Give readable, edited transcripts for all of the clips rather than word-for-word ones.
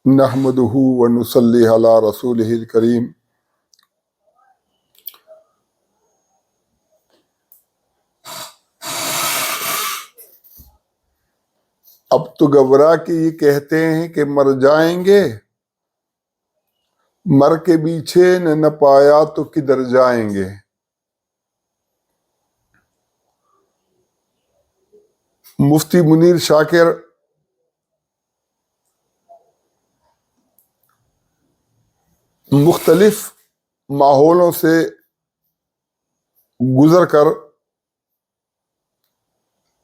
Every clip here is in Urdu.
نحمدہ ونصلی علی رسولہ الکریم۔ اب تو گھبرا کے یہ کہتے ہیں کہ مر جائیں گے، مر کے پیچھے نہ پایا تو کدھر جائیں گے۔ مفتی منیر شاکر مختلف ماحولوں سے گزر کر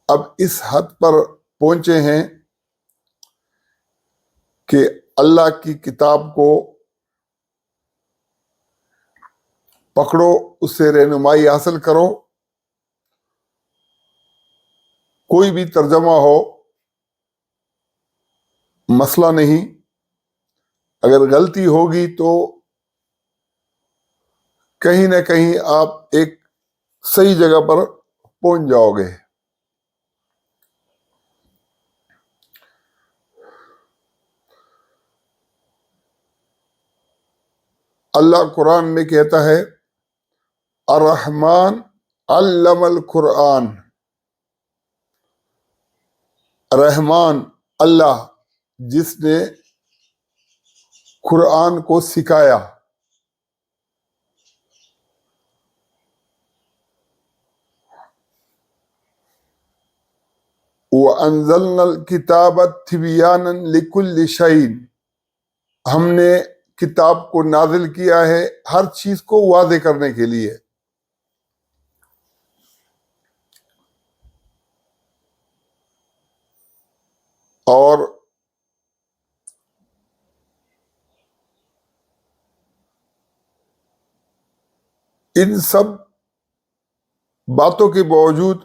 اب اس حد پر پہنچے ہیں کہ اللہ کی کتاب کو پکڑو، اس سے رہنمائی حاصل کرو، کوئی بھی ترجمہ ہو مسئلہ نہیں، اگر غلطی ہوگی تو کہیں نہ کہیں آپ ایک صحیح جگہ پر پہنچ جاؤ گے۔ اللہ قرآن میں کہتا ہے الرحمن علم القرآن، رحمان اللہ جس نے قرآن کو سکھایا۔ وَأَنزَلْنَا الْكِتَابَ تِبْيَانًا لِكُلِّ شَيْءٍ، ہم نے کتاب کو نازل کیا ہے ہر چیز کو واضح کرنے کے لیے۔ اور ان سب باتوں کے باوجود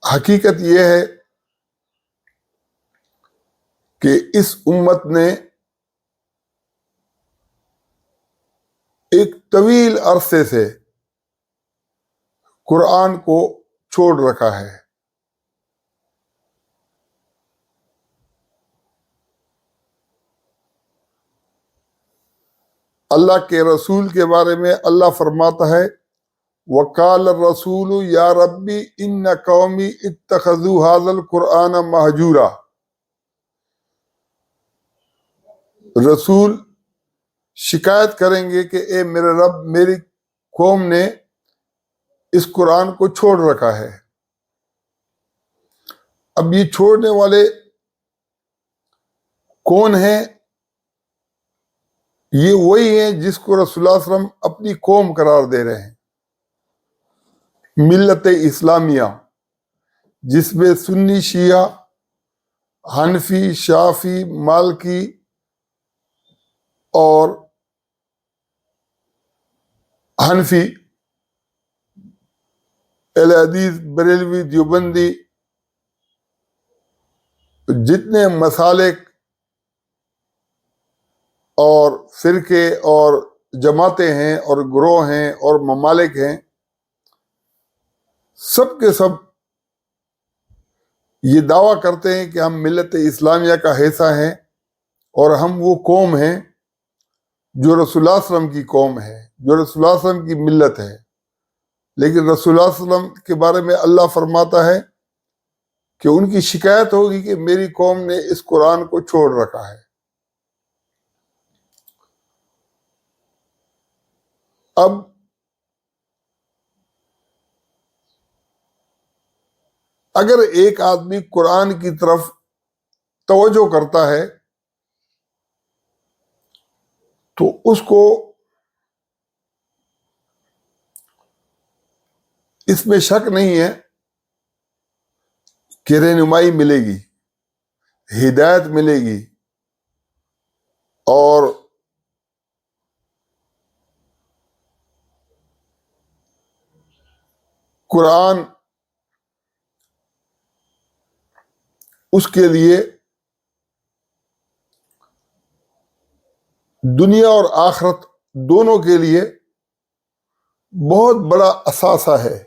حقیقت یہ ہے کہ اس امت نے ایک طویل عرصے سے قرآن کو چھوڑ رکھا ہے۔ اللہ کے رسول کے بارے میں اللہ فرماتا ہے وَقَالَ الرَّسُولُ يَا رَبِّ إِنَّ قَوْمِي اتَّخَذُوا هَذَا الْقُرْآنَ مَهْجُورًا، رسول شکایت کریں گے کہ اے میرے رب، میری قوم نے اس قرآن کو چھوڑ رکھا ہے۔ اب یہ چھوڑنے والے کون ہیں؟ یہ وہی ہیں جس کو رسول اللہ صلی اللہ علیہ وسلم اپنی قوم قرار دے رہے ہیں، ملت اسلامیہ، جس میں سنی، شیعہ، حنفی، شافعی، مالکی اور حنفی، اہل حدیث، بریلوی، دیوبندی، جتنے مسالک اور فرقے اور جماعتیں ہیں اور گروہ ہیں اور ممالک ہیں، سب کے سب یہ دعویٰ کرتے ہیں کہ ہم ملت اسلامیہ کا حصہ ہیں اور ہم وہ قوم ہیں جو رسول اللہ صلی اللہ علیہ وسلم کی قوم ہے، جو رسول اللہ صلی اللہ علیہ وسلم کی ملت ہے۔ لیکن رسول اللہ صلی اللہ علیہ وسلم کے بارے میں اللہ فرماتا ہے کہ ان کی شکایت ہوگی کہ میری قوم نے اس قرآن کو چھوڑ رکھا ہے۔ اب اگر ایک آدمی قرآن کی طرف توجہ کرتا ہے تو اس کو اس میں شک نہیں ہے کہ رہنمائی ملے گی، ہدایت ملے گی، اور قرآن اس کے لیے دنیا اور آخرت دونوں کے لیے بہت بڑا اثاثہ ہے۔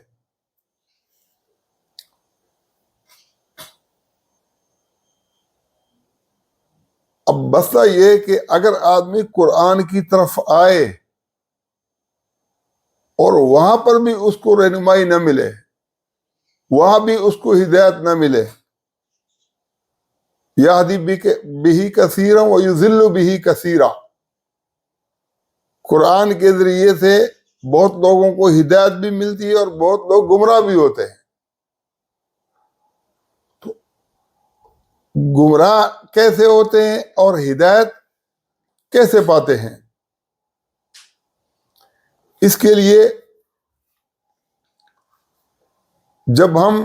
اب مسئلہ یہ ہے کہ اگر آدمی قرآن کی طرف آئے اور وہاں پر بھی اس کو رہنمائی نہ ملے، وہاں بھی اس کو ہدایت نہ ملے، یہدی بہ کثیرا ویضل بہ کثیرا، قرآن کے ذریعے سے بہت لوگوں کو ہدایت بھی ملتی ہے اور بہت لوگ گمراہ بھی ہوتے ہیں۔ تو گمراہ کیسے ہوتے ہیں اور ہدایت کیسے پاتے ہیں؟ اس کے لیے جب ہم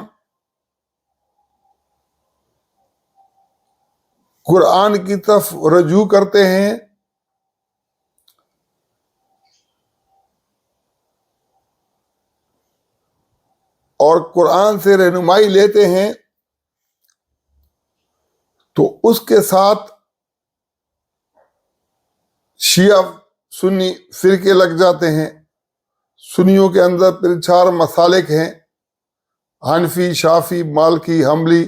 قرآن کی طرف رجوع کرتے ہیں اور قرآن سے رہنمائی لیتے ہیں تو اس کے ساتھ شیعہ سنی فرقے لگ جاتے ہیں۔ سنیوں کے اندر پھر 4 مسالک ہیں، حنفی، شافی، مالکی، حنبلی،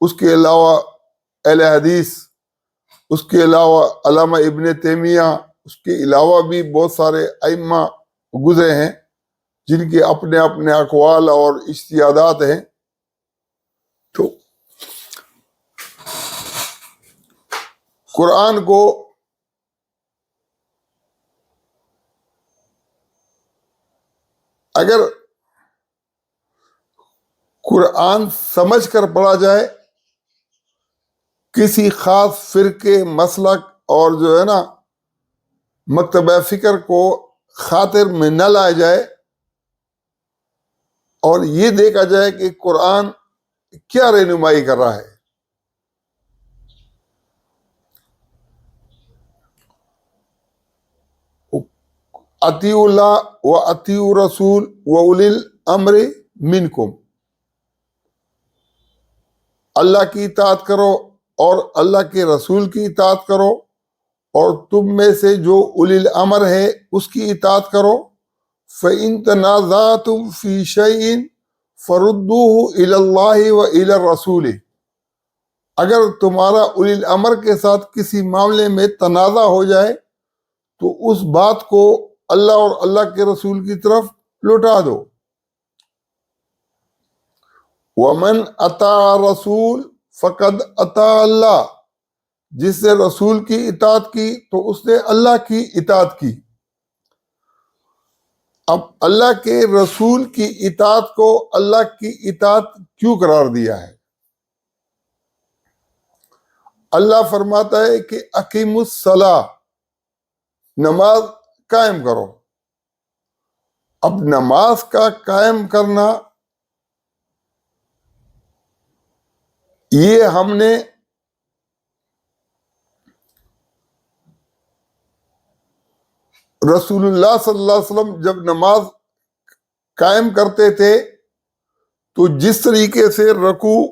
اس کے علاوہ اہل حدیث، اس کے علاوہ علامہ ابن تیمیہ، اس کے علاوہ بھی بہت سارے ائمہ گزرے ہیں جن کے اپنے اپنے اقوال اور اجتہادات ہیں۔ تو قرآن کو اگر قرآن سمجھ کر پڑھا جائے، کسی خاص فرقے، مسلک اور جو ہے نا مکتبہ فکر کو خاطر میں نہ لایا جائے اور یہ دیکھا جائے کہ قرآن کیا رہنمائی کر رہا ہے۔ اطیعوا اللہ و اطیعوا رسول و اولی الامر منکم، اللہ کی اطاعت کرو اور اللہ کے رسول کی اطاعت کرو، اور تم میں سے جو اولی الامر ہے اس کی اطاعت کرو۔ فَإِن تَنَازَعْتُمْ فِي شَيْءٍ فَرُدُّوهُ إِلَى اللَّهِ وَإِلَى الرَّسُولِ، اگر تمہارا اولی الامر کے ساتھ کسی معاملے میں تنازع ہو جائے تو اس بات کو اللہ اور اللہ کے رسول کی طرف لوٹا دو۔ وَمَنْ أَطَاعَ الرَّسُولَ فَقَدْ أَطَاعَ اللَّهَ، جس نے رسول کی اطاعت کی تو اس نے اللہ کی اطاعت کی۔ اب اللہ کے رسول کی اطاعت کو اللہ کی اطاعت کیوں قرار دیا ہے؟ اللہ فرماتا ہے کہ اقیموا الصلاۃ، نماز قائم کرو۔ اب نماز کا قائم کرنا یہ ہم نے رسول اللہ صلی اللہ علیہ وسلم جب نماز قائم کرتے تھے تو جس طریقے سے رکوع،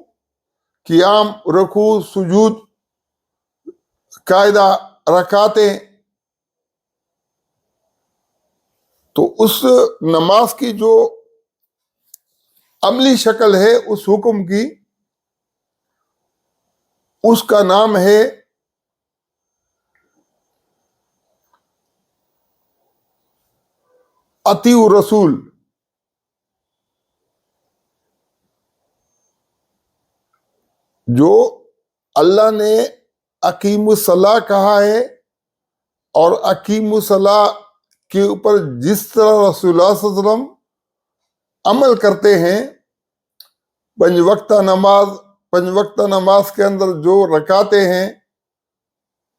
قیام، رکوع، سجود، قاعدہ رکعتیں، تو اس نماز کی جو عملی شکل ہے اس حکم کی، اس کا نام ہے اطیعوا الرسول۔ جو اللہ نے اقیموا الصلاۃ کہا ہے اور اقیموا الصلاۃ کے اوپر جس طرح رسول اللہ صلی اللہ علیہ وسلم عمل کرتے ہیں، 5 وقتہ نماز، 5 وقتہ نماز کے اندر جو رکعتیں ہیں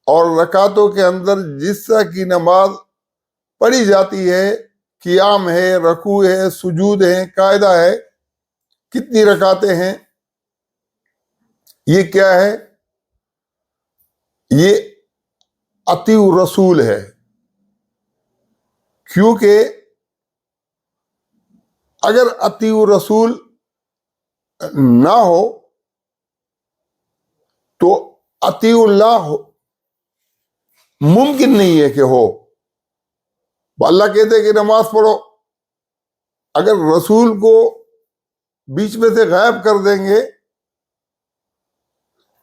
اور رکعتوں کے اندر جس طرح کی نماز پڑھی جاتی ہے، قیام ہے، رکوع ہے، سجود ہے، قاعدہ ہے، کتنی رکعتیں ہیں، یہ کیا ہے؟ یہ اطیعوا الرسول ہے۔ کیونکہ اگر اطیعوا الرسول نہ ہو تو اطیعوا اللہ ممکن نہیں ہے کہ ہو۔ اللہ کہتے کہ نماز پڑھو، اگر رسول کو بیچ میں سے غائب کر دیں گے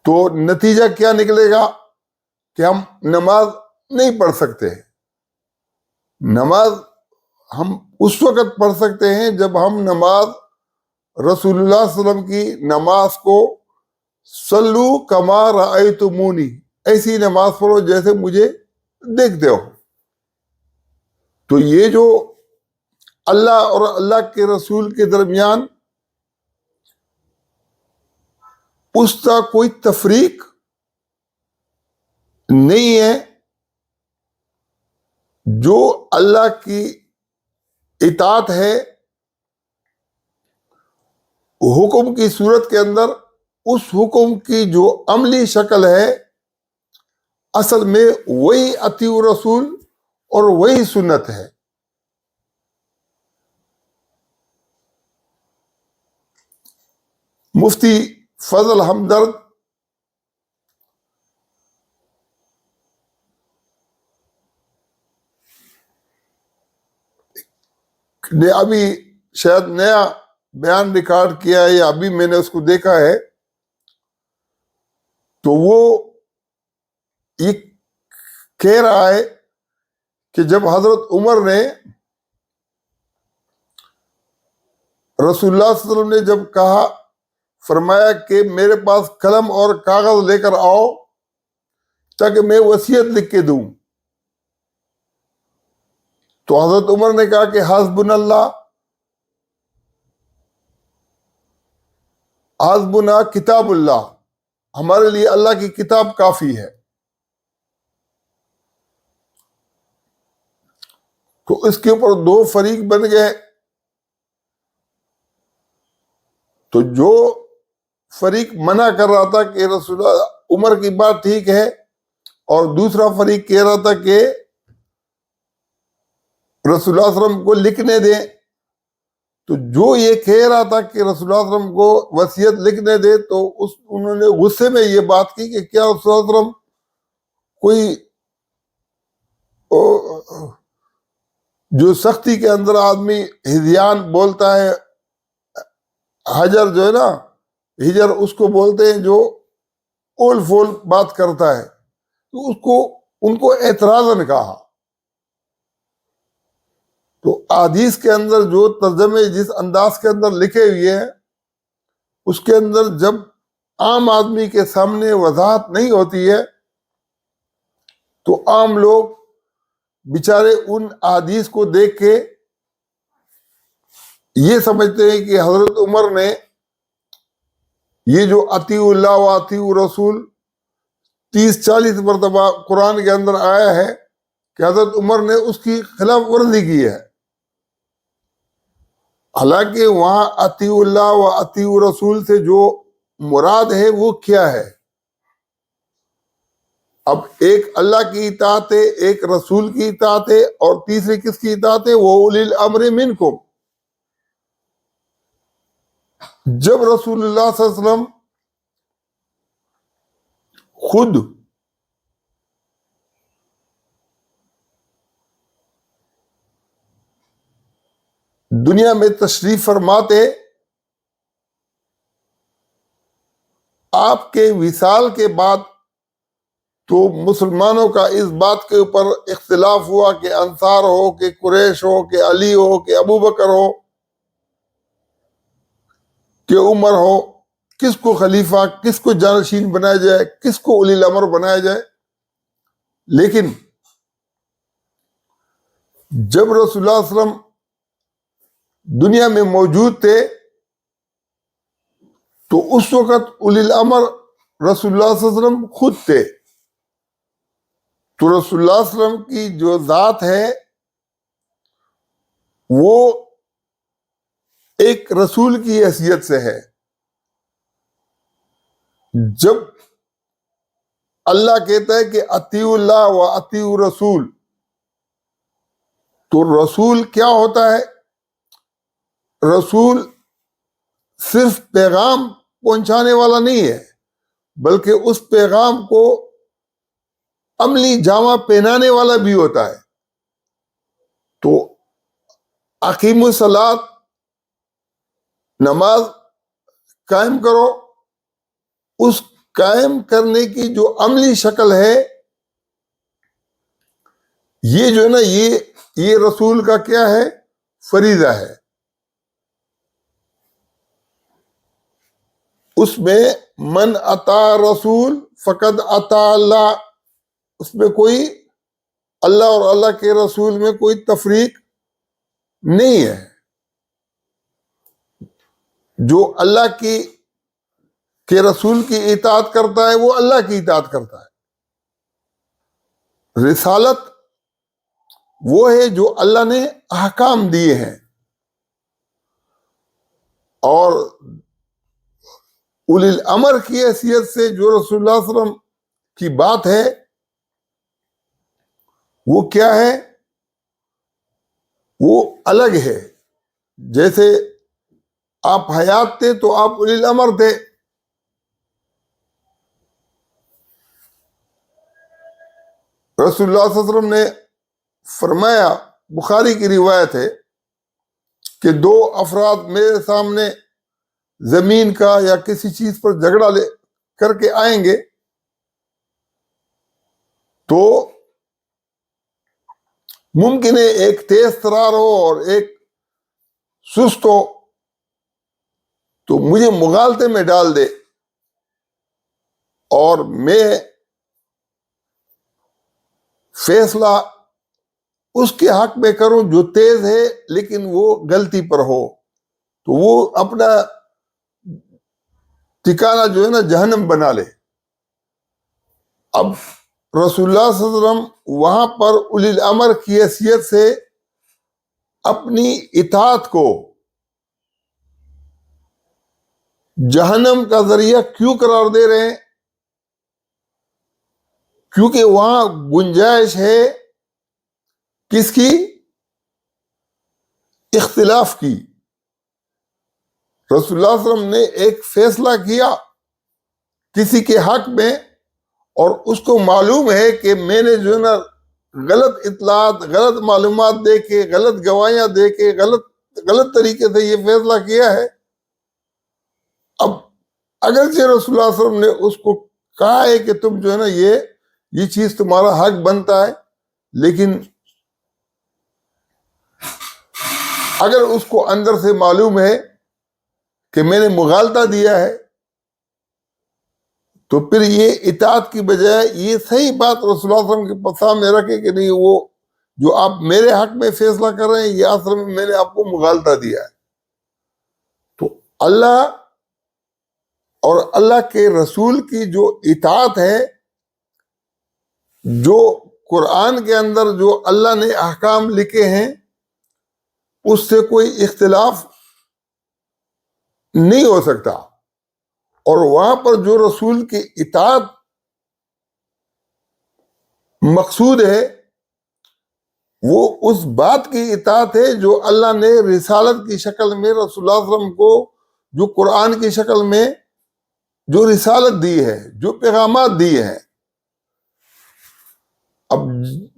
تو نتیجہ کیا نکلے گا؟ کہ ہم نماز نہیں پڑھ سکتے. نماز ہم اس وقت پڑھ سکتے ہیں جب ہم نماز رسول اللہ صلی اللہ علیہ وسلم کی نماز کو صلو کما رأیتمونی، ایسی نماز پڑھو جیسے مجھے دیکھتے ہو. تو یہ جو اللہ اور اللہ کے رسول کے درمیان اس کا کوئی تفریق نہیں ہے. جو اللہ کی اطاعت ہے حکم کی صورت کے اندر، اس حکم کی جو عملی شکل ہے اصل میں وہی اطیع رسول اور وہی سنت ہے. مفتی فضل ہمدرد نے ابھی شاید نیا بیان ریکارڈ کیا ہے یا ابھی میں نے اس کو دیکھا ہے، تو وہ یہ کہہ رہا ہے کہ جب حضرت عمر نے رسول اللہ صلی اللہ علیہ وسلم نے جب کہا، فرمایا کہ میرے پاس قلم اور کاغذ لے کر آؤ تاکہ میں وصیت لکھ کے دوں، تو حضرت عمر نے کہا کہ حسبنا اللہ، حسبنا کتاب اللہ، ہمارے لیے اللہ کی کتاب کافی ہے. تو اس کے اوپر دو فریق بن گئے. تو جو فریق منع کر رہا تھا کہ رسول اللہ عمر کی بات ٹھیک ہے، اور دوسرا فریق کہہ رہا تھا کہ رسول اللہ صلی اللہ علیہ وسلم کو لکھنے دیں. تو جو یہ کہہ رہا تھا کہ رسول اللہ صلی اللہ علیہ وسلم کو وصیت لکھنے دے، تو انہوں نے غصے میں یہ بات کی کہ کیا رسول اللہ صلی اللہ علیہ وسلم کوئی جو سختی کے اندر آدمی ہذیان بولتا ہے، حجر جو ہے نا، ہجر اس کو بولتے ہیں جو اول فول بات کرتا ہے، تو اس کو ان کو اعتراضاً کہا. تو احادیث کے اندر جو ترجمے جس انداز کے اندر لکھے ہوئے ہیں، اس کے اندر جب عام آدمی کے سامنے وضاحت نہیں ہوتی ہے تو عام لوگ بیچارے ان احادیث کو دیکھ کے یہ سمجھتے ہیں کہ حضرت عمر نے یہ جو اطیع اللہ و اطیع رسول 30-40 مرتبہ قرآن کے اندر آیا ہے کہ حضرت عمر نے اس کی خلاف ورزی کی ہے. حالانکہ وہاں اطیع اللہ و اطیع رسول سے جو مراد ہے وہ کیا ہے؟ اب ایک اللہ کی اطاعت ہے، ایک رسول کی اطاعت ہے، اور تیسری کس کی اطاعت ہے؟ وہ اولی الامر منکم. جب رسول اللہ صلی اللہ علیہ وسلم خود دنیا میں تشریف فرماتے، آپ کے وصال کے بعد تو مسلمانوں کا اس بات کے اوپر اختلاف ہوا کہ انصار ہو کہ قریش ہو کہ علی ہو کہ ابو بکر ہو کہ عمر ہو، کس کو خلیفہ، کس کو جانشین بنایا جائے، کس کو اولی الامر بنایا جائے. لیکن جب رسول اللہ صلی اللہ علیہ وسلم دنیا میں موجود تھے تو اس وقت اولی الامر رسول اللہ صلی اللہ علیہ وسلم خود تھے. تو رسول اللہ صلی اللہ علیہ وسلم کی جو ذات ہے وہ ایک رسول کی حیثیت سے ہے. جب اللہ کہتا ہے کہ اطیع اللہ و اطیع رسول، تو رسول کیا ہوتا ہے؟ رسول صرف پیغام پہنچانے والا نہیں ہے، بلکہ اس پیغام کو عملی جامہ پہنانے والا بھی ہوتا ہے. تو اقیموا الصلاۃ، نماز قائم کرو، اس قائم کرنے کی جو عملی شکل ہے یہ جو ہے نا یہ رسول کا کیا ہے؟ فریضہ ہے. اس میں من اطاع رسول فقد اطاع اللہ، اس میں کوئی اللہ اور اللہ کے رسول میں کوئی تفریق نہیں ہے. جو اللہ کے رسول کی اطاعت کرتا ہے وہ اللہ کی اطاعت کرتا ہے. رسالت وہ ہے جو اللہ نے احکام دیے ہیں، اور اولی الامر کی حیثیت سے جو رسول اللہ صلی اللہ علیہ وسلم کی بات ہے وہ کیا ہے؟ وہ الگ ہے. جیسے آپ حیات تھے تو آپ اولی الامر تھے، رسول اللہ صلی اللہ علیہ وسلم نے فرمایا، بخاری کی روایت ہے کہ 2 افراد میرے سامنے زمین کا یا کسی چیز پر جھگڑا لے کر کے آئیں گے تو ممکن ہے ایک تیز ترار ہو اور ایک سست ہو، تو مجھے مغالطے میں ڈال دے اور میں فیصلہ اس کے حق میں کروں جو تیز ہے لیکن وہ غلطی پر ہو، تو وہ اپنا ٹھکانہ جو ہے نا جہنم بنا لے. اب رسول اللہ صلی اللہ علیہ وسلم وہاں پر اولی الامر کی حیثیت سے اپنی اطاعت کو جہنم کا ذریعہ کیوں قرار دے رہے ہیں؟ کیونکہ وہاں گنجائش ہے کس کی؟ اختلاف کی. رسول اللہ صلی اللہ علیہ وسلم نے ایک فیصلہ کیا کسی کے حق میں، اور اس کو معلوم ہے کہ میں نے جو ہے نا غلط اطلاعات، غلط معلومات دے کے، غلط گواہیاں دے کے، غلط طریقے سے یہ فیصلہ کیا ہے. اب اگرچہ رسول اللہ صلی اللہ علیہ وسلم نے اس کو کہا ہے کہ تم جو ہے نا یہ چیز تمہارا حق بنتا ہے، لیکن اگر اس کو اندر سے معلوم ہے کہ میں نے مغالطہ دیا ہے تو پھر یہ اطاعت کی بجائے یہ صحیح بات رسول اللہ صلی اللہ علیہ وسلم کے سامنے رکھے کہ نہیں، وہ جو آپ میرے حق میں فیصلہ کر رہے ہیں یہ اصل میں میں نے آپ کو مغالطہ دیا ہے. تو اللہ اور اللہ کے رسول کی جو اطاعت ہے، جو قرآن کے اندر جو اللہ نے احکام لکھے ہیں اس سے کوئی اختلاف نہیں ہو سکتا، اور وہاں پر جو رسول کی اطاعت مقصود ہے وہ اس بات کی اطاعت ہے جو اللہ نے رسالت کی شکل میں رسول اللہ صلی اللہ علیہ وسلم کو، جو قرآن کی شکل میں جو رسالت دی ہے، جو پیغامات دیے ہیں. اب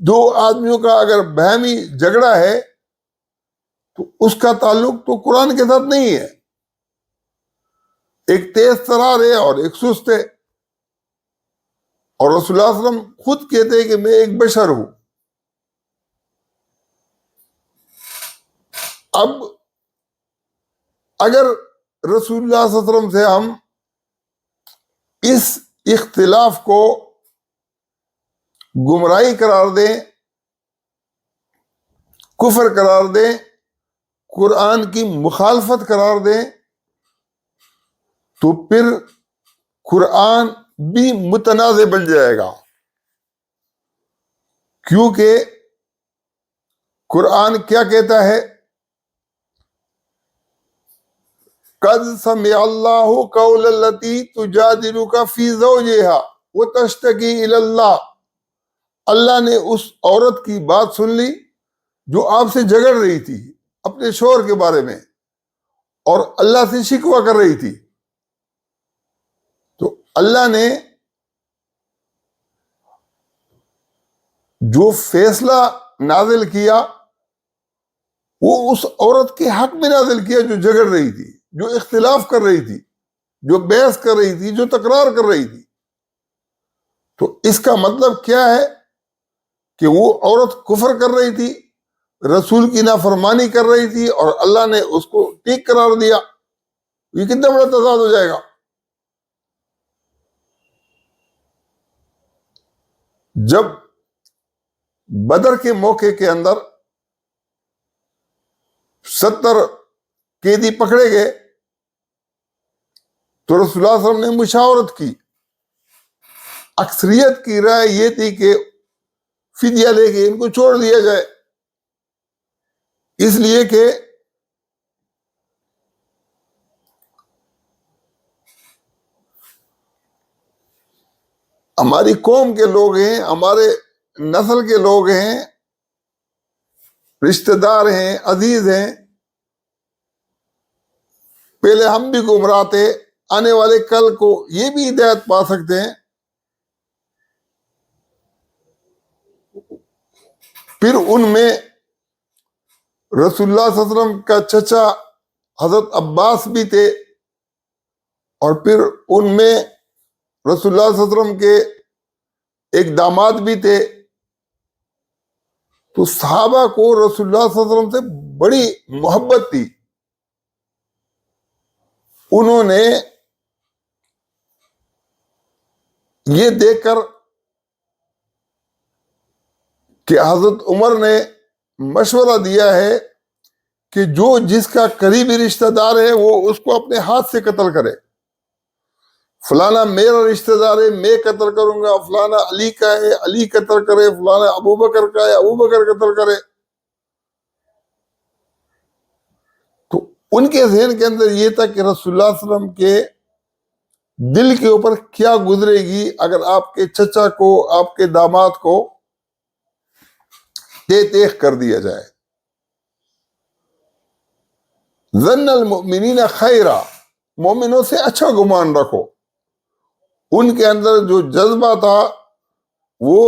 2 آدمیوں کا اگر باہمی جھگڑا ہے تو اس کا تعلق تو قرآن کے ساتھ نہیں ہے. ایک تیز ترار ہے اور ایک سست ہے، اور رسول اللہ صلی اللہ علیہ وسلم خود کہتے ہیں کہ میں ایک بشر ہوں. اب اگر رسول اللہ صلی اللہ علیہ وسلم سے ہم اس اختلاف کو گمراہی قرار دیں، کفر قرار دیں، قرآن کی مخالفت قرار دیں، تو پھر قرآن بھی متنازع بن جائے گا. کیونکہ قرآن کیا کہتا ہے؟ قد سمع اللہ قول التی تجادلک فی زوجہا وتشتکی الی اللہ. اللہ نے اس عورت کی بات سن لی جو آپ سے جھگڑ رہی تھی اپنے شوہر کے بارے میں اور اللہ سے شکوہ کر رہی تھی. تو اللہ نے جو فیصلہ نازل کیا وہ اس عورت کے حق میں نازل کیا جو جھگڑ رہی تھی، جو اختلاف کر رہی تھی، جو بحث کر رہی تھی، جو تکرار کر رہی تھی. تو اس کا مطلب کیا ہے کہ وہ عورت کفر کر رہی تھی، رسول کی نافرمانی کر رہی تھی، اور اللہ نے اس کو ٹھیک قرار دیا. یہ کتنا بڑا تضاد ہو جائے گا. جب بدر کے موقع کے اندر 70 قیدی پکڑے گئے تو رسول اللہ صلی اللہ علیہ وسلم نے مشاورت کی. اکثریت کی رائے یہ تھی کہ فدیہ لے کے ان کو چھوڑ دیا جائے، اس لیے کہ ہماری قوم کے لوگ ہیں، ہمارے نسل کے لوگ ہیں، رشتہ دار ہیں، عزیز ہیں، پہلے ہم بھی گمراہ تھے، آنے والے کل کو یہ بھی ہدایت پا سکتے ہیں. پھر ان میں رسول اللہ صلی اللہ علیہ وسلم کا چچا حضرت عباس بھی تھے، اور پھر ان میں رسول اللہ صلی اللہ علیہ وسلم کے ایک داماد بھی تھے. تو صحابہ کو رسول اللہ صلی اللہ علیہ وسلم سے بڑی محبت تھی. انہوں نے یہ دیکھ کر کہ حضرت عمر نے مشورہ دیا ہے کہ جو جس کا قریبی رشتہ دار ہے وہ اس کو اپنے ہاتھ سے قتل کرے. فلانا میرا رشتہ دار ہے، میں قتل کروں گا. فلانا علی کا ہے، علی قتل کرے. فلانا ابو بکر کا ہے، ابو بکر قتل کرے. تو ان کے ذہن کے اندر یہ تھا کہ رسول اللہ صلی اللہ علیہ وسلم کے دل کے اوپر کیا گزرے گی اگر آپ کے چچا کو، آپ کے داماد کو تیخ کر دیا جائے. ظن المؤمنین خیرا، مومنوں سے اچھا گمان رکھو. ان کے اندر جو جذبہ تھا وہ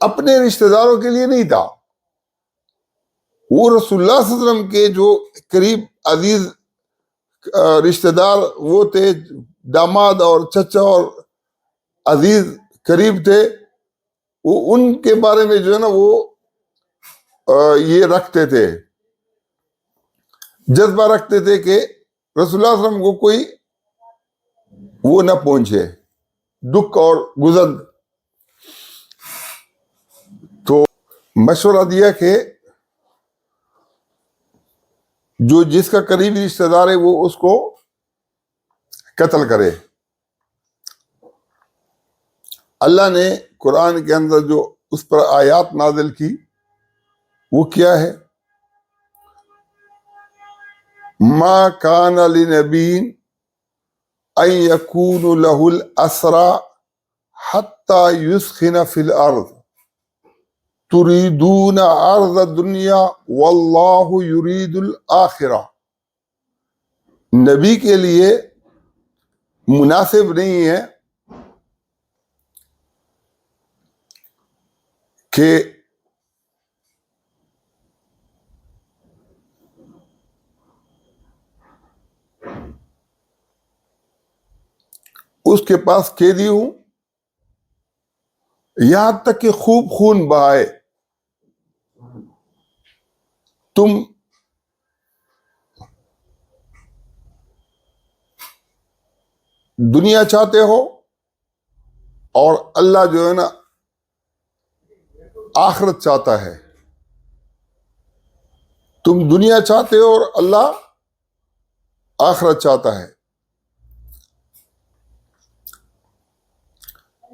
اپنے رشتہ داروں کے لیے نہیں تھا، وہ رسول اللہ صلی اللہ علیہ وسلم کے جو قریب عزیز رشتہ دار وہ تھے، داماد اور چچا اور عزیز قریب تھے، وہ ان کے بارے میں جو ہے نا وہ یہ رکھتے تھے، جذبہ رکھتے تھے کہ رسول اللہ صلی اللہ علیہ وسلم کو کوئی وہ نہ پہنچے، دکھ اور گزر. تو مشورہ دیا کہ جو جس کا قریبی رشتہ دار ہے وہ اس کو قتل کرے. اللہ نے قرآن کے اندر جو اس پر آیات نازل کی وہ کیا ہے؟ ما کان لنبی ان یکون لہ الاسری حتی یسخن فی الارض تریدون عرض الدنیا واللہ یرید الآخرہ. نبی کے لیے مناسب نہیں ہے کہ اس کے پاس قیدی ہوں، یہاں تک کہ خوب خون بہائے. تم دنیا چاہتے ہو اور اللہ جو ہے نا آخرت چاہتا ہے. تم دنیا چاہتے ہو اور اللہ آخرت چاہتا ہے.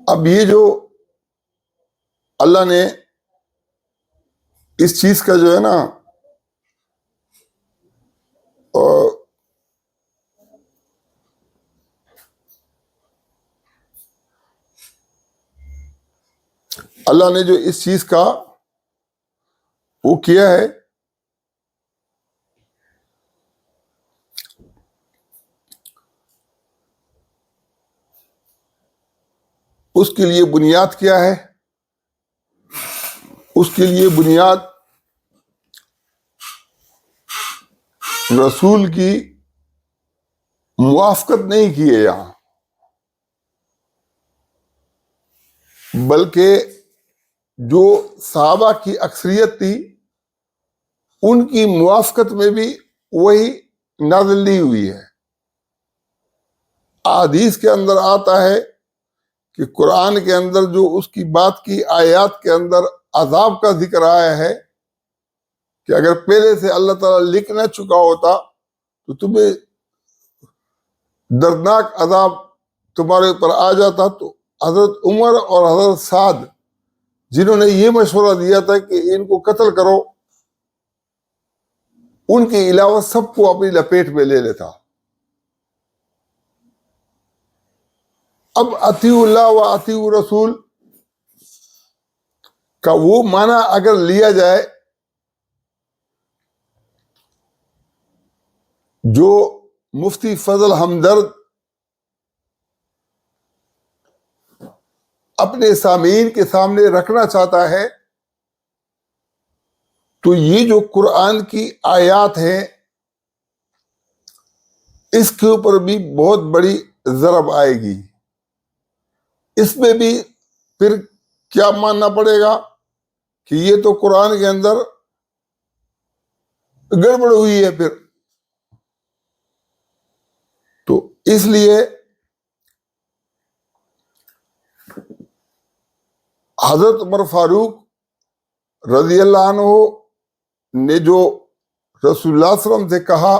اب یہ جو اللہ نے اس چیز کا جو ہے نا اللہ نے جو اس چیز کا وہ کیا ہے، اس کے لیے بنیاد کیا ہے؟ اس کے لیے بنیاد رسول کی موافقت نہیں کی ہے. یہاں بلکہ جو صحابہ کی اکثریت تھی ان کی موافقت میں بھی وہی نازل نہیں ہوئی ہے۔ احادیث کے اندر آتا ہے کہ قرآن کے اندر جو اس کی بات کی آیات کے اندر عذاب کا ذکر آیا ہے کہ اگر پہلے سے اللہ تعالیٰ لکھ نہ چکا ہوتا تو تمہیں دردناک عذاب تمہارے اوپر آ جاتا۔ تو حضرت عمر اور حضرت سعد جنہوں نے یہ مشورہ دیا تھا کہ ان کو قتل کرو، ان کے علاوہ سب کو اپنی لپیٹ میں لے لیتا۔ اب اطیعوا اللہ و اطیعوا رسول کا وہ معنی اگر لیا جائے جو مفتی فضل ہمدرد اپنے سامعین کے سامنے رکھنا چاہتا ہے، تو یہ جو قرآن کی آیات ہیں اس کے اوپر بھی بہت بڑی ضرب آئے گی۔ اس میں بھی پھر کیا ماننا پڑے گا کہ یہ تو قرآن کے اندر گڑبڑ ہوئی ہے۔ پھر تو اس لیے حضرت عمر فاروق رضی اللہ عنہ نے جو رسول اللہ صلی اللہ علیہ وسلم سے کہا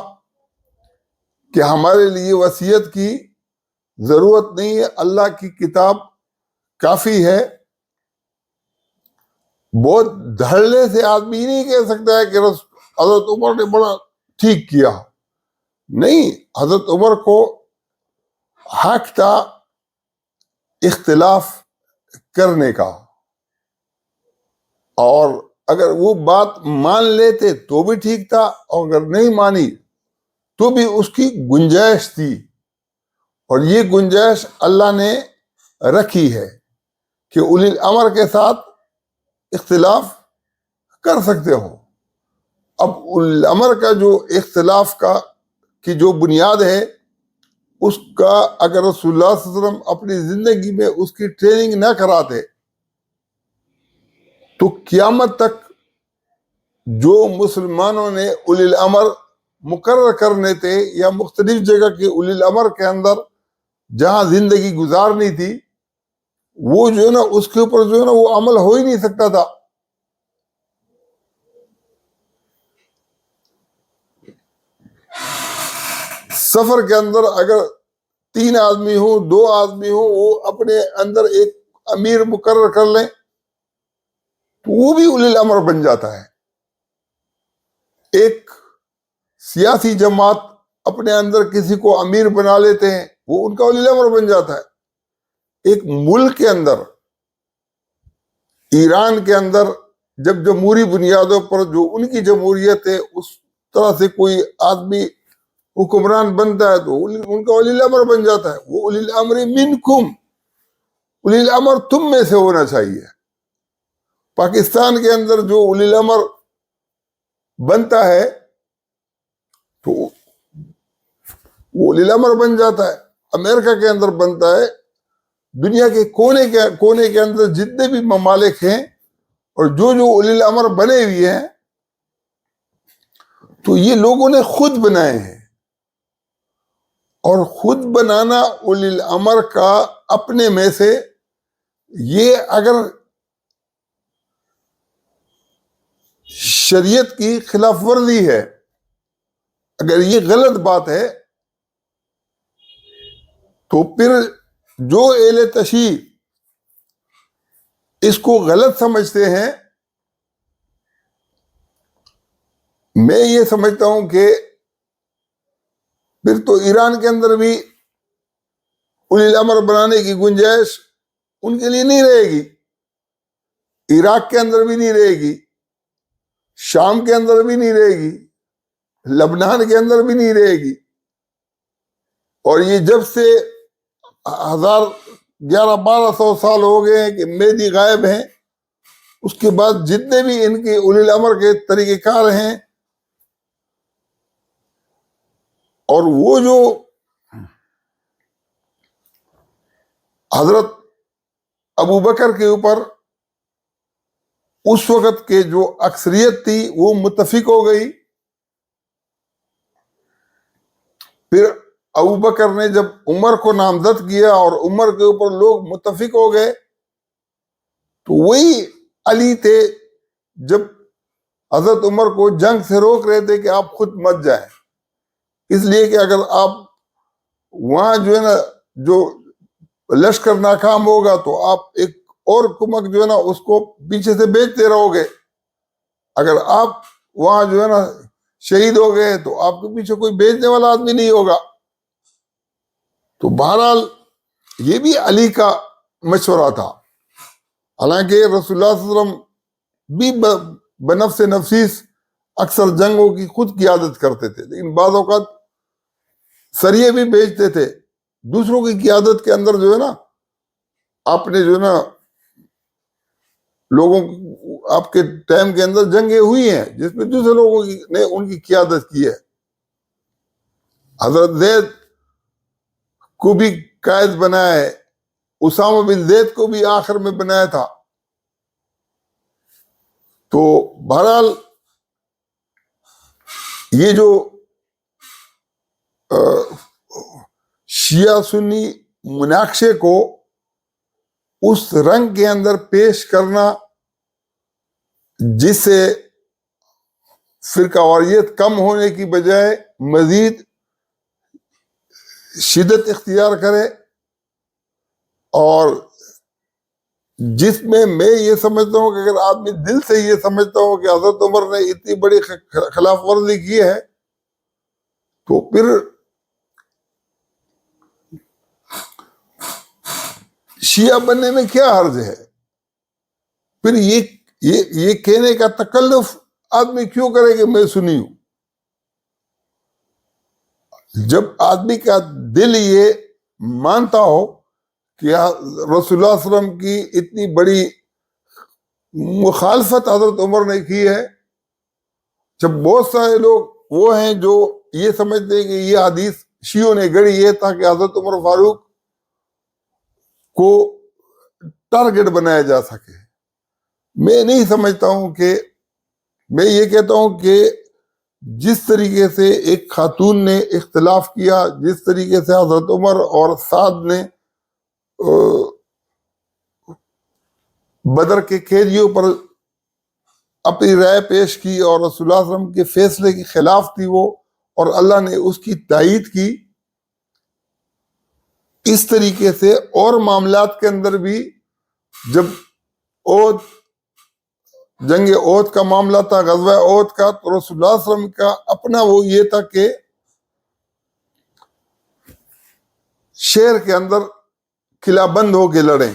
کہ ہمارے لیے وصیت کی ضرورت نہیں ہے، اللہ کی کتاب کافی ہے، بہت دھڑلے سے آدمی نہیں کہہ سکتا ہے کہ حضرت عمر نے بڑا ٹھیک کیا۔ نہیں، حضرت عمر کو حق تھا اختلاف کرنے کا، اور اگر وہ بات مان لیتے تو بھی ٹھیک تھا، اور اگر نہیں مانی تو بھی اس کی گنجائش تھی۔ اور یہ گنجائش اللہ نے رکھی ہے کہ اولی الامر کے ساتھ اختلاف کر سکتے ہو۔ اب اولی الامر کا جو اختلاف کی جو بنیاد ہے اس کا اگر رسول اللہ صلی اللہ علیہ وسلم اپنی زندگی میں اس کی ٹریننگ نہ کراتے تو قیامت تک جو مسلمانوں نے اولی الامر مقرر کرنے تھے یا مختلف جگہ کے اولی الامر کے اندر جہاں زندگی گزارنی تھی، وہ جو ہے نا اس کے اوپر جو ہے نا وہ عمل ہو ہی نہیں سکتا تھا۔ سفر کے اندر اگر 3 آدمی ہو، 2 آدمی ہو، وہ اپنے اندر ایک امیر مقرر کر لیں تو وہ بھی اولی الامر بن جاتا ہے۔ ایک سیاسی جماعت اپنے اندر کسی کو امیر بنا لیتے ہیں، وہ ان کا اولی الامر بن جاتا ہے۔ ایک ملک کے اندر، ایران کے اندر جب جمہوری بنیادوں پر جو ان کی جمہوریت ہے اس طرح سے کوئی آدمی حکمران بنتا ہے تو ان کا اولی الامر بن جاتا ہے۔ وہ اولی الامر منکم، اولی الامر تم میں سے ہونا چاہیے۔ پاکستان کے اندر جو اولی الامر بنتا ہے تو وہ اولی الامر بن جاتا ہے۔ امریکہ کے اندر بنتا ہے، دنیا کے کونے کے اندر جتنے بھی ممالک ہیں اور جو اولی الامر بنے ہوئے ہیں تو یہ لوگوں نے خود بنائے ہیں۔ اور خود بنانا اولی الامر کا اپنے میں سے، یہ اگر شریعت کی خلاف ورزی ہے، اگر یہ غلط بات ہے تو پھر جو اہل تشیع اس کو غلط سمجھتے ہیں، میں یہ سمجھتا ہوں کہ پھر تو ایران کے اندر بھی اولی الامر بنانے کی گنجائش ان کے لیے نہیں رہے گی، عراق کے اندر بھی نہیں رہے گی، شام کے اندر بھی نہیں رہے گی، لبنان کے اندر بھی نہیں رہے گی۔ اور یہ جب سے 1100-1200 سال ہو گئے ہیں کہ مہدی غائب ہیں، اس کے بعد جتنے بھی ان کے اولی الامر کے طریقہ کار ہیں، اور وہ جو حضرت ابو بکر کے اوپر اس وقت کے جو اکثریت تھی وہ متفق ہو گئی. پھر ابو بکر نے جب عمر کو نامزد کیا اور عمر کے اوپر لوگ متفق ہو گئے تو وہی علی تھے جب حضرت عمر کو جنگ سے روک رہے تھے کہ آپ خود مت جائیں، اس لیے کہ اگر آپ وہاں جو ہے نا جو لشکر ناکام ہوگا تو آپ ایک اور کمک جو ہے نا اس کو پیچھے سے بیچتے رہو گے. اگر آپ وہاں جو ہے نا شہید ہو گئے تو آپ کے پیچھے کوئی بیچنے والا آدمی نہیں ہوگا. تو بہرحال یہ بھی علی کا مشورہ تھا، حالانکہ رسول اللہ صلی اللہ علیہ وسلم بھی بنفس نفیس اکثر جنگوں کی خود قیادت کرتے تھے، لیکن بعض اوقات سریے بھی بیچتے تھے. دوسروں کی قیادت کے اندر جو ہے نا آپ نے جو ہے نا لوگوں آپ کے ٹائم کے اندر جنگیں ہوئی ہیں جس میں دوسرے لوگوں نے ان کی قیادت کی ہے. حضرت زید کو بھی قائد بنایا ہے، اسامہ بن زید کو بھی آخر میں بنایا تھا. تو بہرحال یہ جو شیعہ سنی مناقشے کو اس رنگ کے اندر پیش کرنا جس سے فرقہ واریت کم ہونے کی بجائے مزید شدت اختیار کرے، اور جس میں یہ سمجھتا ہوں کہ اگر آدمی دل سے یہ سمجھتا ہوں کہ حضرت عمر نے اتنی بڑی خلاف ورزی کی ہے تو پھر شیعہ بننے میں کیا حرج ہے؟ پھر یہ کہنے کا تکلف آدمی کیوں کرے کہ میں سنی ہوں؟ جب آدمی کا دل یہ مانتا ہو کہ رسول اللہ صلی اللہ علیہ وسلم کی اتنی بڑی مخالفت حضرت عمر نے کی ہے. جب بہت سارے لوگ وہ ہیں جو یہ سمجھتے ہیں کہ یہ حدیث شیعوں نے گڑھی ہے تاکہ حضرت عمر فاروق کو ٹارگٹ بنایا جا سکے. میں نہیں سمجھتا ہوں کہ، میں یہ کہتا ہوں کہ جس طریقے سے ایک خاتون نے اختلاف کیا، جس طریقے سے حضرت عمر اور سعد نے بدر کے قیدیوں پر اپنی رائے پیش کی اور رسول اللہ صلی اللہ علیہ وسلم کے فیصلے کے خلاف تھی وہ، اور اللہ نے اس کی تائید کی، اس طریقے سے اور معاملات کے اندر بھی جب جنگ احد کا معاملہ تھا، غزوہ احد کا، تو رسول اللہ صلی اللہ علیہ وسلم کا اپنا وہ یہ تھا کہ شہر کے اندر قلعہ بند ہو کے لڑیں،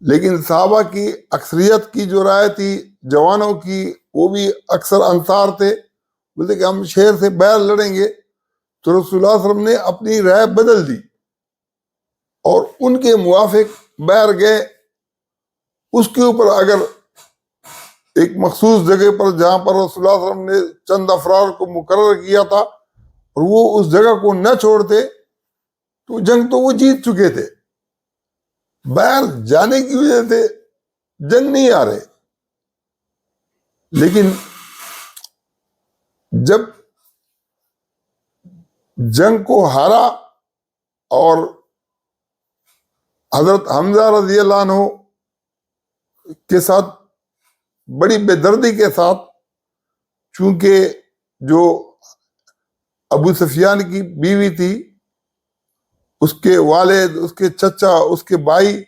لیکن صحابہ کی اکثریت کی جو رائے تھی جوانوں کی، وہ بھی اکثر انصار تھے، بولتے کہ ہم شہر سے باہر لڑیں گے. تو رسول اللہ صلی اللہ علیہ وسلم نے اپنی رائے بدل دی اور ان کے موافق باہر گئے. اس کے اوپر اگر ایک مخصوص جگہ پر جہاں پر رسول اللہ صلی اللہ علیہ وسلم نے چند افراد کو مقرر کیا تھا اور وہ اس جگہ کو نہ چھوڑتے تو جنگ تو وہ جیت چکے تھے. باہر جانے کی وجہ سے جنگ نہیں آ رہے، لیکن جب جنگ کو ہارا اور حضرت حمزہ رضی اللہ عنہ کے ساتھ بڑی بے دردی کے ساتھ، چونکہ جو ابو سفیان کی بیوی تھی، اس کے والد، اس کے چچا، اس کے بھائی،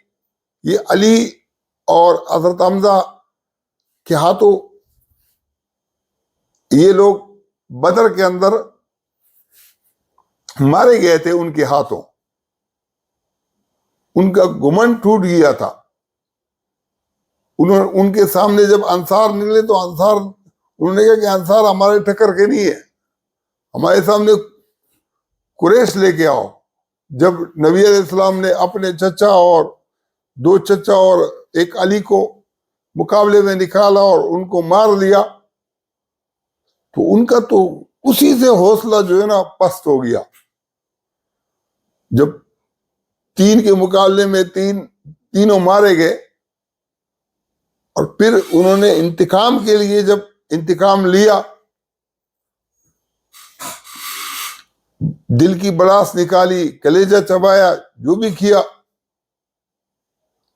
یہ علی اور حضرت حمزہ کے ہاتھوں یہ لوگ بدر کے اندر مارے گئے تھے. ان کے ہاتھوں ان کا گمنڈ ٹوٹ گیا تھا. ان کے سامنے جب انصار نکلے تو انہوں نے کہا کہ انصار ہمارے ٹکر کے نہیں ہے، ہمارے سامنے قریش لے کے آؤ. جب نبی علیہ السلام نے اپنے چچا اور 2 چچا اور ایک علی کو مقابلے میں نکالا اور ان کو مار دیا تو ان کا تو اسی سے حوصلہ جو ہے نا پست ہو گیا. جب 3 کے مقابلے میں تینوں مارے گئے، اور پھر انہوں نے انتقام کے لیے جب انتقام لیا، دل کی بڑاس نکالی، کلیجہ چبایا، جو بھی کیا،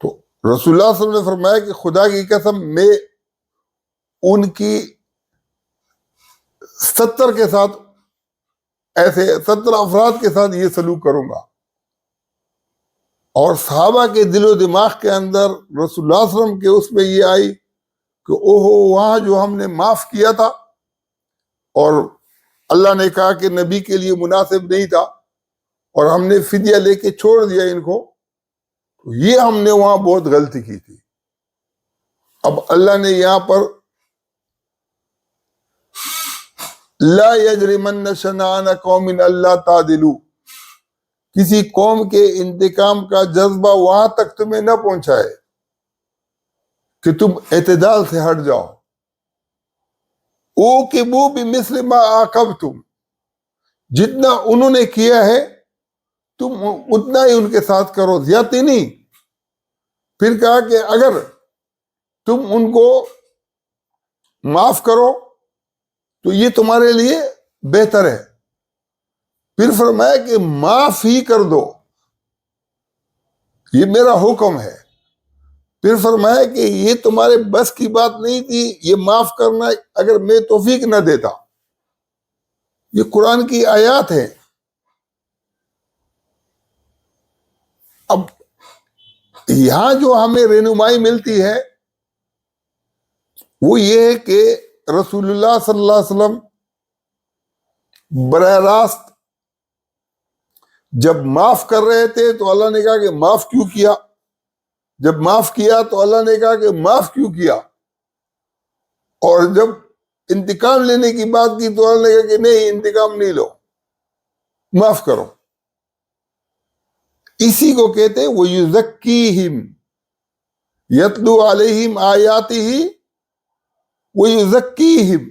تو رسول اللہ صلی اللہ علیہ وسلم نے فرمایا کہ خدا کی قسم میں ان کی 70 کے ساتھ، ایسے 70 افراد کے ساتھ یہ سلوک کروں گا۔ اور صحابہ کے دل و دماغ کے اندر رسول اللہ صلی اللہ علیہ وسلم کے اس میں یہ آئی کہ اوہو، وہاں جو ہم نے معاف کیا تھا اور اللہ نے کہا کہ نبی کے لیے مناسب نہیں تھا، اور ہم نے فدیہ لے کے چھوڑ دیا ان کو، تو یہ ہم نے وہاں بہت غلطی کی تھی۔ اب اللہ نے یہاں پر لا یجرمن شنآن قوم الا تعدلوا، کسی قوم کے انتقام کا جذبہ وہاں تک تمہیں نہ پہنچائے کہ تم اعتدال سے ہٹ جاؤ۔ اوقبوا بمثل ما عاقبتم، جتنا انہوں نے کیا ہے تم اتنا ہی ان کے ساتھ کرو، زیادتی نہیں۔ پھر کہا کہ اگر تم ان کو معاف کرو تو یہ تمہارے لیے بہتر ہے۔ پھر فرمایا کہ معاف ہی کر دو، یہ میرا حکم ہے۔ پھر فرمایا کہ یہ تمہارے بس کی بات نہیں تھی یہ معاف کرنا، اگر میں توفیق نہ دیتا۔ یہ قرآن کی آیات ہے۔ اب یہاں جو ہمیں رہنمائی ملتی ہے وہ یہ ہے کہ رسول اللہ صلی اللہ علیہ وسلم براہ راست جب معاف کر رہے تھے تو اللہ نے کہا کہ معاف کیوں کیا، جب معاف کیا تو اللہ نے کہا کہ معاف کیوں کیا، اور جب انتقام لینے کی بات کی تو اللہ نے کہا کہ نہیں، انتقام نہیں لو، معاف کرو۔ اسی کو کہتے ہیں وَيُزَكِّيهِمْ يَتْلُو عَلَيْهِمْ آيَاتِهِ وَيُزَكِّيهِمْ۔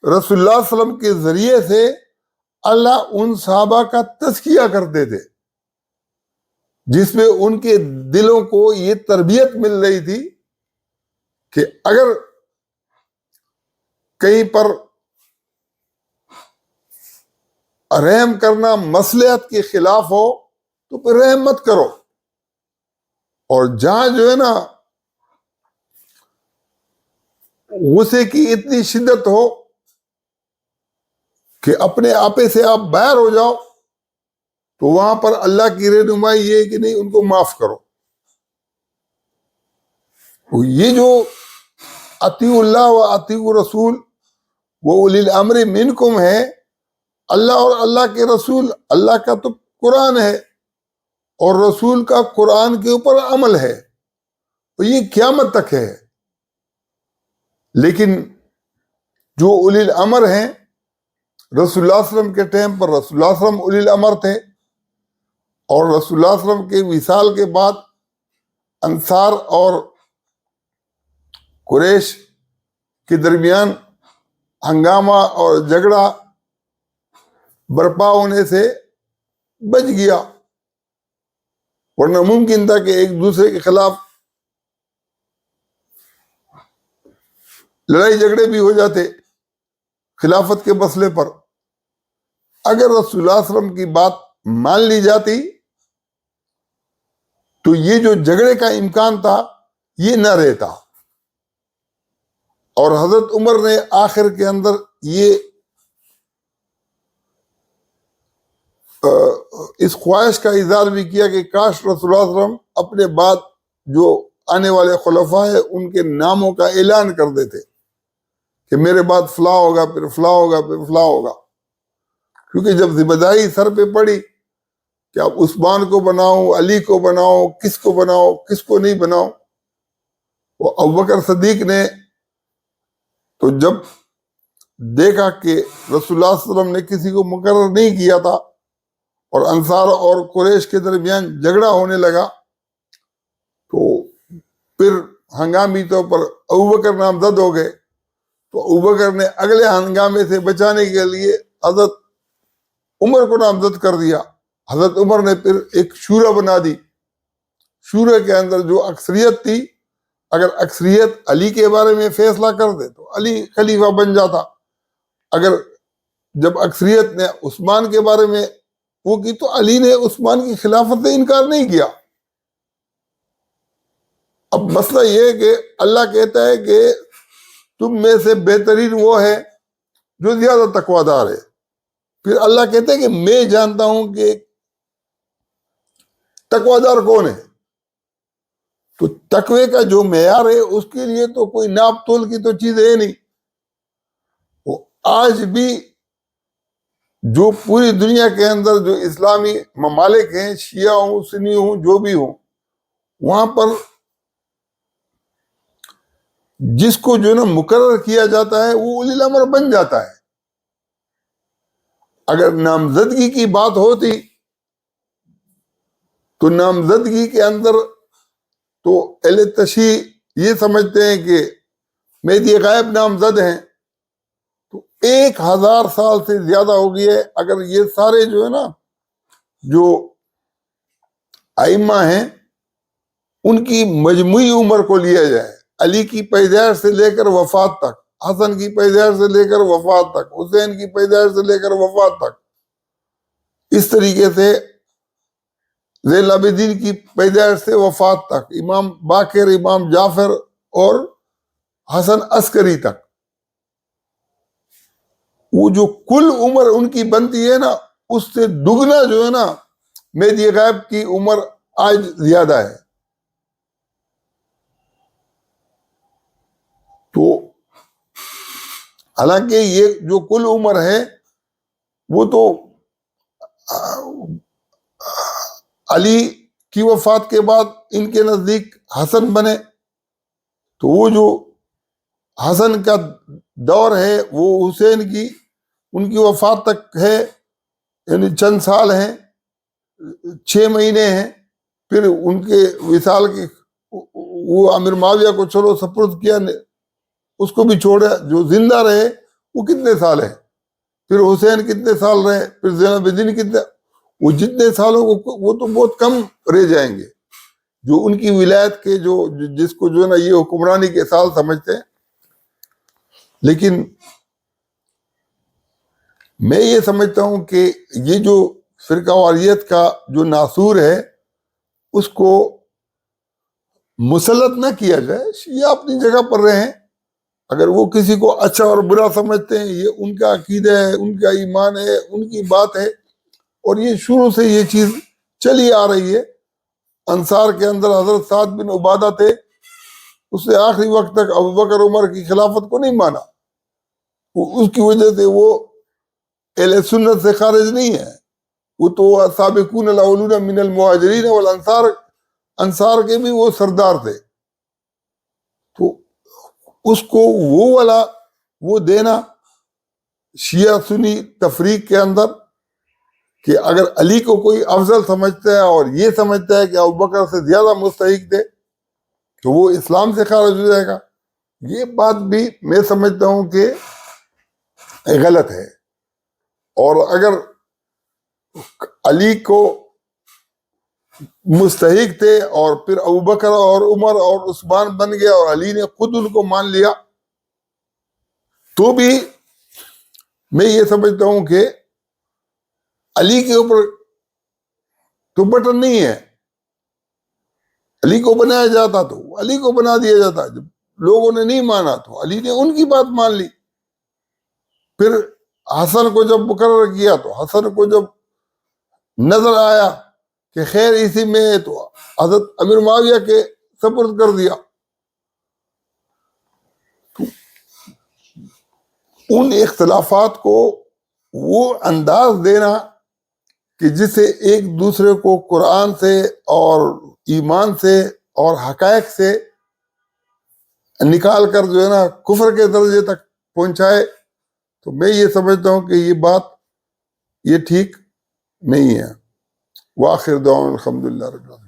رسول اللہ صلی اللہ علیہ وسلم کے ذریعے سے اللہ ان صحابہ کا تزکیہ کرتے تھے، جس میں ان کے دلوں کو یہ تربیت مل رہی تھی کہ اگر کہیں پر رحم کرنا مصلحت کے خلاف ہو تو پھر رحم مت کرو، اور جہاں جو ہے نا غصے کی اتنی شدت ہو کہ اپنے آپے سے آپ باہر ہو جاؤ، تو وہاں پر اللہ کی رہنمائی یہ ہے کہ نہیں، ان کو معاف کرو۔ یہ جو اطیعوا اللہ و اطیعوا الرسول و اولی الامر منکم ہے، اللہ اور اللہ کے رسول، اللہ کا تو قرآن ہے اور رسول کا قرآن کے اوپر عمل ہے، تو یہ قیامت تک ہے۔ لیکن جو اولی الامر ہیں، رسول اللہ صلی اللہ علیہ وسلم کے ٹائم پر رسول اللہ صلی اللہ علیہ وسلم اولی الامر تھے، اور رسول اللہ صلی اللہ علیہ وسلم کے وصال کے بعد انصار اور قریش کے درمیان ہنگامہ اور جھگڑا برپا ہونے سے بچ گیا، ورنہ ممکن تھا کہ ایک دوسرے کے خلاف لڑائی جھگڑے بھی ہو جاتے خلافت کے مسئلے پر۔ اگر رسول اللہ صلی اللہ علیہ وسلم کی بات مان لی جاتی تو یہ جو جھگڑے کا امکان تھا یہ نہ رہتا، اور حضرت عمر نے آخر کے اندر یہ اس خواہش کا اظہار بھی کیا کہ کاش رسول اللہ صلی اللہ علیہ وسلم اپنے بعد جو آنے والے خلفاء ہیں ان کے ناموں کا اعلان کر دیتے کہ میرے بعد فلاں ہوگا، پھر فلاں ہوگا، پھر فلاں ہوگا۔ کیونکہ جب ذمہ داری سر پہ پڑی کہ اب عثمان کو بناؤ، علی کو بناؤ، کس کو بناؤ، کس کو نہیں بناؤ، وہ ابوبکر صدیق نے تو جب دیکھا کہ رسول اللہ صلی اللہ علیہ وسلم نے کسی کو مقرر نہیں کیا تھا اور انصار اور قریش کے درمیان جھگڑا ہونے لگا، تو پھر ہنگامی طور پر ابوبکر نامزد ہو گئے۔ تو ابوبکر نے اگلے ہنگامے سے بچانے کے لیے حضرت عمر کو نامزد کر دیا۔ حضرت عمر نے پھر ایک شورا بنا دی، شورا کے اندر جو اکثریت تھی، اگر اکثریت علی کے بارے میں فیصلہ کر دے تو علی خلیفہ بن جاتا، اگر جب اکثریت نے عثمان کے بارے میں وہ کی تو علی نے عثمان کی خلافت سے انکار نہیں کیا۔ اب مسئلہ یہ ہے کہ اللہ کہتا ہے کہ تم میں سے بہترین وہ ہے جو زیادہ تقوی دار ہے، پھر اللہ کہتا ہے کہ میں جانتا ہوں کہ تقوی دار کون ہے، تو تقوی کا جو معیار ہے اس کے لیے تو کوئی ناپ تول کی تو چیز ہے نہیں۔ وہ آج بھی جو پوری دنیا کے اندر جو اسلامی ممالک ہیں، شیعہ ہوں سنی ہوں جو بھی ہوں، وہاں پر جس کو جو ہے نا مقرر کیا جاتا ہے وہ اولی الامر بن جاتا ہے۔ اگر نامزدگی کی بات ہوتی تو نامزدگی کے اندر تو اہل تشیع یہ سمجھتے ہیں کہ مہدی غائب نامزد ہیں، تو 1000 سال سے زیادہ ہو گئی ہے۔ اگر یہ سارے جو ہے نا جو ائمہ ہیں ان کی مجموعی عمر کو لیا جائے، علی کی پیدائش سے لے کر وفات تک، حسن کی پیدائش سے لے کر وفات تک، حسین کی پیدائش سے لے کر وفات تک، اس طریقے سے زین العابدین کی پیدائش سے وفات تک، امام باقر، امام جعفر اور حسن عسکری تک، وہ جو کل عمر ان کی بنتی ہے نا اس سے دگنا جو ہے نا مہدی غائب کی عمر آج زیادہ ہے۔ تو حالانکہ یہ جو کل عمر ہے وہ تو علی کی وفات کے بعد ان کے نزدیک حسن بنے، تو وہ جو حسن کا دور ہے وہ حسین کی ان کی وفات تک ہے، یعنی چند سال ہیں، 6 مہینے ہیں، پھر ان کے وصال کی وہ امیر معاویہ کو چلو سپرد کیا، اس کو بھی چھوڑا، جو زندہ رہے وہ کتنے سال ہیں، پھر حسین کتنے سال رہے، پھر زین العابدین کتنے، وہ جتنے سالوں کو وہ تو بہت کم رہ جائیں گے جو ان کی ولایت کے جو جس کو جو ہے نا یہ حکمرانی کے سال سمجھتے ہیں۔ لیکن میں یہ سمجھتا ہوں کہ یہ جو فرقہ واریت کا جو ناصور ہے اس کو مسلط نہ کیا جائے، شیعہ اپنی جگہ پر رہیں، اگر وہ کسی کو اچھا اور برا سمجھتے ہیں یہ ان کا عقیدہ ہے، ان کا ایمان ہے، ان کی بات ہے، اور یہ شروع سے یہ چیز چلی آ رہی ہے۔ انصار کے اندر حضرت سعد بن عبادہ تھے، اس سے آخری وقت تک ابوبکر عمر کی خلافت کو نہیں مانا، اس کی وجہ سے وہ اہل سنت سے خارج نہیں ہے، وہ تو سابقون الاولون من المہاجرین والانصار، انصار کے بھی وہ سردار تھے، تو اس کو وہ والا وہ دینا شیعہ سنی تفریق کے اندر کہ اگر علی کو کوئی افضل سمجھتا ہے اور یہ سمجھتا ہے کہ ابوبکر سے زیادہ مستحق تھے تو وہ اسلام سے خارج ہو جائے گا، یہ بات بھی میں سمجھتا ہوں کہ غلط ہے۔ اور اگر علی کو مستحق تھے اور پھر ابوبکر اور عمر اور عثمان بن گیا اور علی نے خود ان کو مان لیا، تو بھی میں یہ سمجھتا ہوں کہ علی کے اوپر تو بٹن نہیں ہے، علی کو بنایا جاتا تو علی کو بنا دیا جاتا، جب لوگوں نے نہیں مانا تو علی نے ان کی بات مان لی۔ پھر حسن کو جب مقرر کیا تو حسن کو جب نظر آیا کہ خیر اسی میں ہے تو حضرت امیر معاویہ کے سپرد کر دیا۔ ان اختلافات کو وہ انداز دینا کہ جس سے ایک دوسرے کو قرآن سے اور ایمان سے اور حقائق سے نکال کر جو ہے نا کفر کے درجے تک پہنچائے، تو میں یہ سمجھتا ہوں کہ یہ بات یہ ٹھیک نہیں ہے۔ وآخر دعوانا الحمدللہ رب العالمین۔